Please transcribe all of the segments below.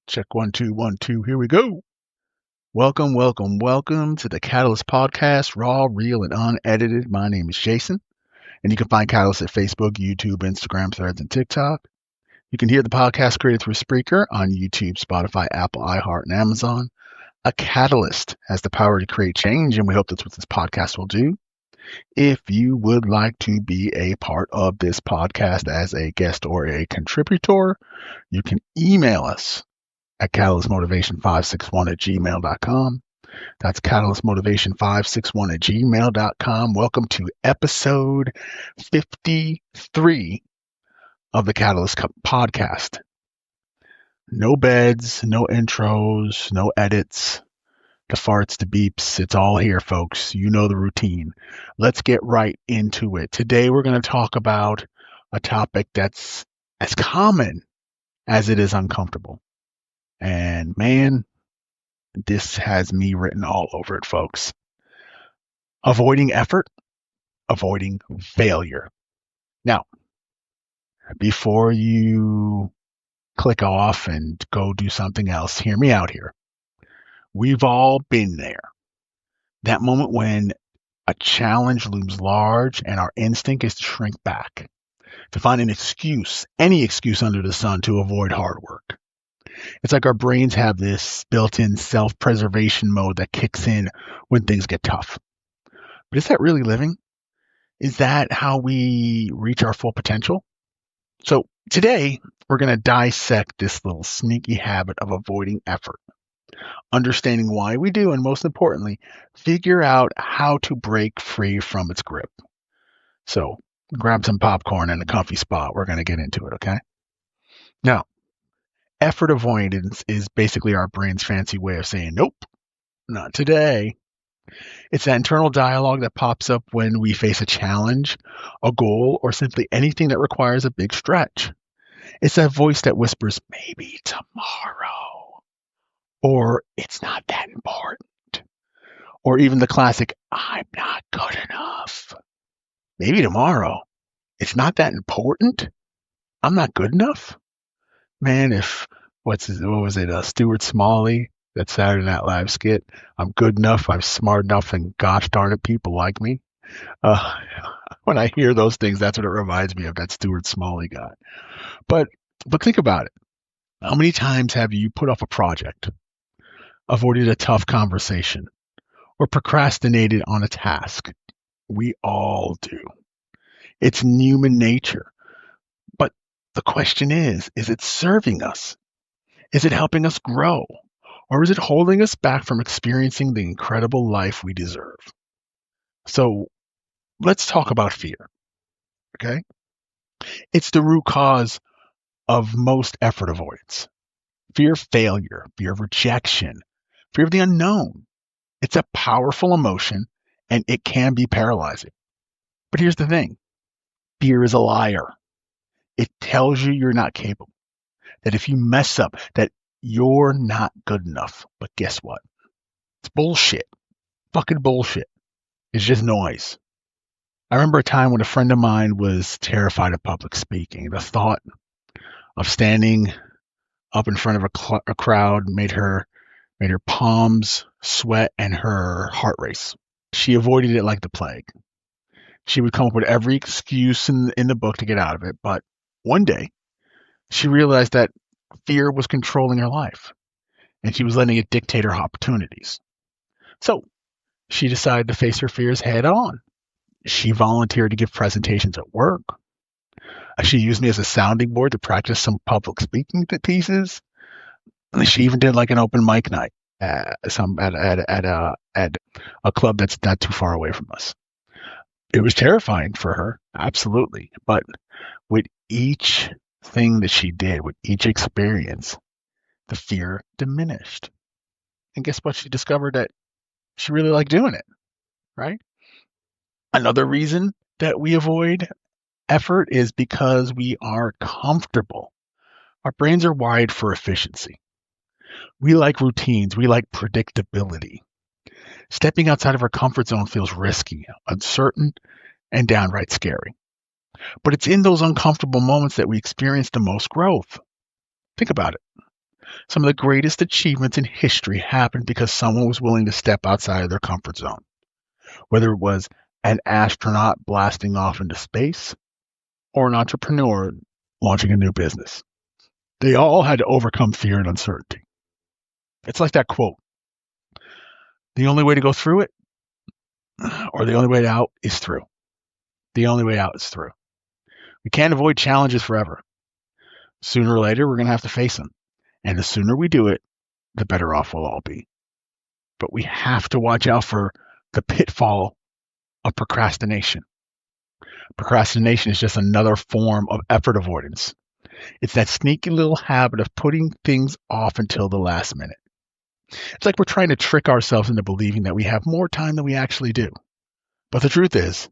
Check 1 2 1 2. Here we go. Welcome to the Catalyst Podcast, raw, real, and unedited. My name is Jason, and you can find Catalyst at Facebook, YouTube, Instagram, Threads, and TikTok. You can hear the podcast created through Spreaker on YouTube, Spotify, Apple, iHeart, and Amazon. A catalyst has the power to create change, and we hope that's what this podcast will do. If you would like to be a part of this podcast as a guest or a contributor, you can email us at catalystmotivation561@gmail.com. That's catalystmotivation561@gmail.com. Welcome to episode 53 of the Catalyst podcast. No beds, no intros, no edits, the farts, the beeps. It's all here, folks. You know the routine. Let's get right into it. Today, we're going to talk about a topic that's as common as it is uncomfortable. And man, this has me written all over it, folks. Avoiding effort, avoiding failure. Now, before you click off and go do something else, hear me out here. We've all been there. That moment when a challenge looms large and our instinct is to shrink back, to find an excuse, any excuse under the sun to avoid hard work. It's like our brains have this built-in self-preservation mode that kicks in when things get tough. But is that really living? Is that how we reach our full potential? So today, we're going to dissect this little sneaky habit of avoiding effort, understanding why we do, and most importantly, figure out how to break free from its grip. So grab some popcorn and a comfy spot. We're going to get into it, okay? Now, effort avoidance is basically our brain's fancy way of saying, nope, not today. It's that internal dialogue that pops up when we face a challenge, a goal, or simply anything that requires a big stretch. It's that voice that whispers, maybe tomorrow, or it's not that important, or even the classic, I'm not good enough. Maybe tomorrow, it's not that important. I'm not good enough. Man, if what was it? Stuart Smalley, that Saturday Night Live skit. I'm good enough. I'm smart enough, and gosh darn it, people like me. Uh, when I hear those things, that's what it reminds me of. That Stuart Smalley guy. But think about it. How many times have you put off a project, avoided a tough conversation, or procrastinated on a task? We all do. It's human nature. But the question is it serving us? Is it helping us grow? Or is it holding us back from experiencing the incredible life we deserve? So let's talk about fear, okay? It's the root cause of most effort avoidance. Fear of failure, fear of rejection, fear of the unknown. It's a powerful emotion and it can be paralyzing. But here's the thing. Fear is a liar. It tells you you're not capable, that if you mess up, that you're not good enough. But guess what? It's bullshit. Fucking bullshit. It's just noise. I remember a time when a friend of mine was terrified of public speaking. The thought of standing up in front of a crowd made her palms sweat and her heart race. She avoided it like the plague. She would come up with every excuse in the book to get out of it. But one day, she realized that fear was controlling her life, and she was letting it dictate her opportunities. So she decided to face her fears head on. She volunteered to give presentations at work. She used me as a sounding board to practice some public speaking pieces. She even did like an open mic night at a club that's not too far away from us. It was terrifying for her, absolutely. But with each thing that she did, with each experience, the fear diminished. And guess what? She discovered that she really liked doing it, right? Another reason that we avoid effort is because we are comfortable. Our brains are wired for efficiency. We like routines. We like predictability. Stepping outside of our comfort zone feels risky, uncertain, and downright scary. But it's in those uncomfortable moments that we experience the most growth. Think about it. Some of the greatest achievements in history happened because someone was willing to step outside of their comfort zone. Whether it was an astronaut blasting off into space or an entrepreneur launching a new business, they all had to overcome fear and uncertainty. It's like that quote, the only way to go through it, or the only way out is through. The only way out is through. We can't avoid challenges forever. Sooner or later, we're going to have to face them. And the sooner we do it, the better off we'll all be. But we have to watch out for the pitfall of procrastination. Procrastination is just another form of effort avoidance. It's that sneaky little habit of putting things off until the last minute. It's like we're trying to trick ourselves into believing that we have more time than we actually do. But the truth is,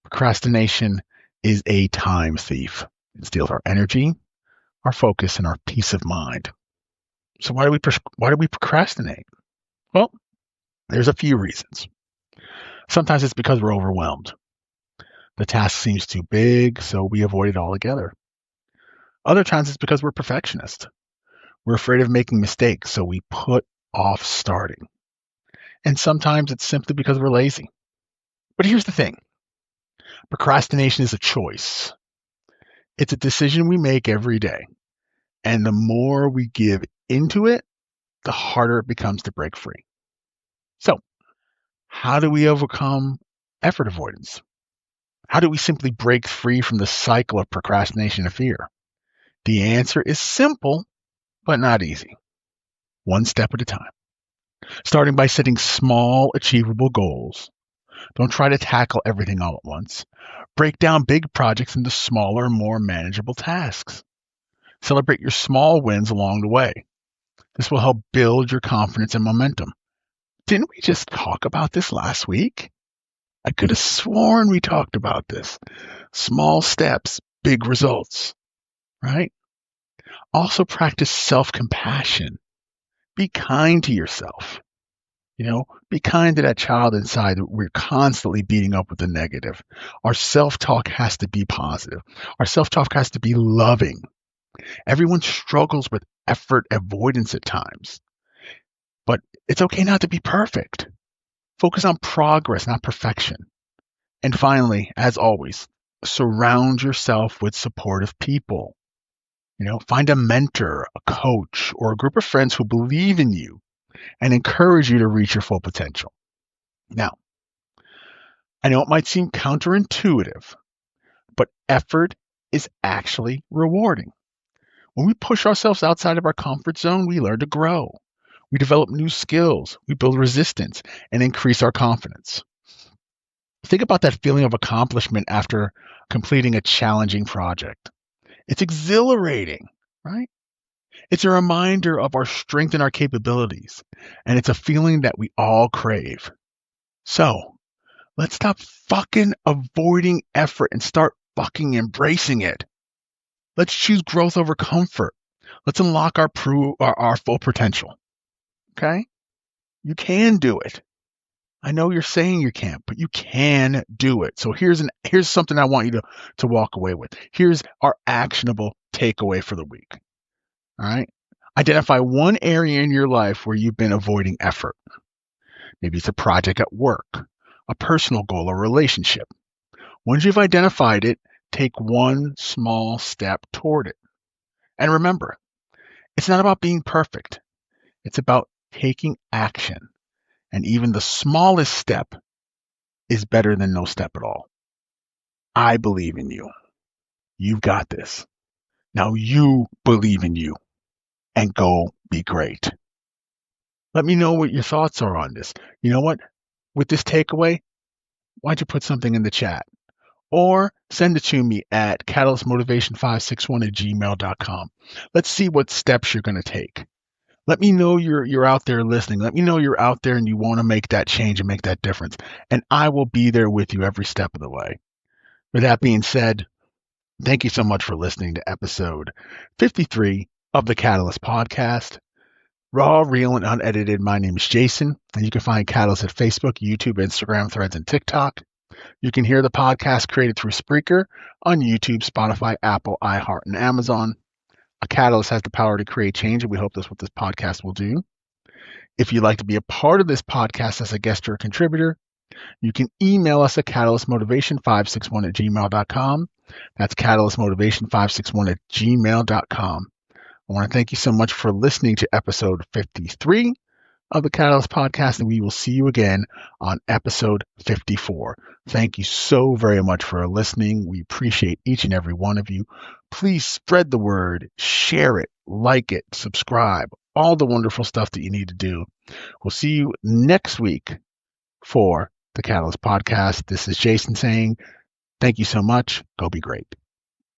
procrastination is a time thief. It steals our energy, our focus, and our peace of mind. So why do we procrastinate? Well, there's a few reasons. Sometimes it's because we're overwhelmed. The task seems too big, so we avoid it altogether. Other times it's because we're perfectionists. We're afraid of making mistakes, so we put off starting. And sometimes it's simply because we're lazy. But here's the thing. Procrastination is a choice. It's a decision we make every day. And the more we give into it, the harder it becomes to break free. So, how do we overcome effort avoidance? How do we simply break free from the cycle of procrastination and fear? The answer is simple, but not easy. One step at a time. Starting by setting small, achievable goals. Don't try to tackle everything all at once. Break down big projects into smaller, more manageable tasks. Celebrate your small wins along the way. This will help build your confidence and momentum. Didn't we just talk about this last week? I could have sworn we talked about this. Small steps, big results, right? Also practice self-compassion. Be kind to yourself. Be kind to that child inside that we're constantly beating up with the negative. Our self-talk has to be positive. Our self-talk has to be loving. Everyone struggles with effort avoidance at times. But it's okay not to be perfect. Focus on progress, not perfection. And finally, as always, surround yourself with supportive people. Find a mentor, a coach, or a group of friends who believe in you and encourage you to reach your full potential. Now, I know it might seem counterintuitive, but effort is actually rewarding. When we push ourselves outside of our comfort zone, we learn to grow. We develop new skills, we build resistance, and increase our confidence. Think about that feeling of accomplishment after completing a challenging project. It's exhilarating, right? It's a reminder of our strength and our capabilities, and it's a feeling that we all crave. So, let's stop fucking avoiding effort and start fucking embracing it. Let's choose growth over comfort. Let's unlock our full potential. Okay? You can do it. I know you're saying you can't, but you can do it. So here's something I want you to walk away with. Here's our actionable takeaway for the week. All right? Identify one area in your life where you've been avoiding effort. Maybe it's a project at work, a personal goal, a relationship. Once you've identified it, take one small step toward it. And remember, it's not about being perfect. It's about taking action. And even the smallest step is better than no step at all. I believe in you. You've got this. Now you believe in you and go be great. Let me know what your thoughts are on this. You know what? With this takeaway, why don't you put something in the chat? Or send it to me at catalystmotivation561@gmail.com. Let's see what steps you're going to take. Let me know you're out there listening. Let me know you're out there and you want to make that change and make that difference. And I will be there with you every step of the way. With that being said, thank you so much for listening to episode 53 of the Catalyst Podcast. Raw, real, and unedited. My name is Jason, and you can find Catalyst at Facebook, YouTube, Instagram, Threads, and TikTok. You can hear the podcast created through Spreaker on YouTube, Spotify, Apple, iHeart, and Amazon. A catalyst has the power to create change, and we hope that's what this podcast will do. If you'd like to be a part of this podcast as a guest or a contributor, you can email us at catalystmotivation561@gmail.com. That's catalystmotivation561@gmail.com. I want to thank you so much for listening to episode 53 of the Catalyst Podcast, and we will see you again on episode 54. Thank you so very much for listening. We appreciate each and every one of you. Please spread the word, share it, like it, subscribe, all the wonderful stuff that you need to do. We'll see you next week for the Catalyst Podcast. This is Jason saying, thank you so much. Go be great.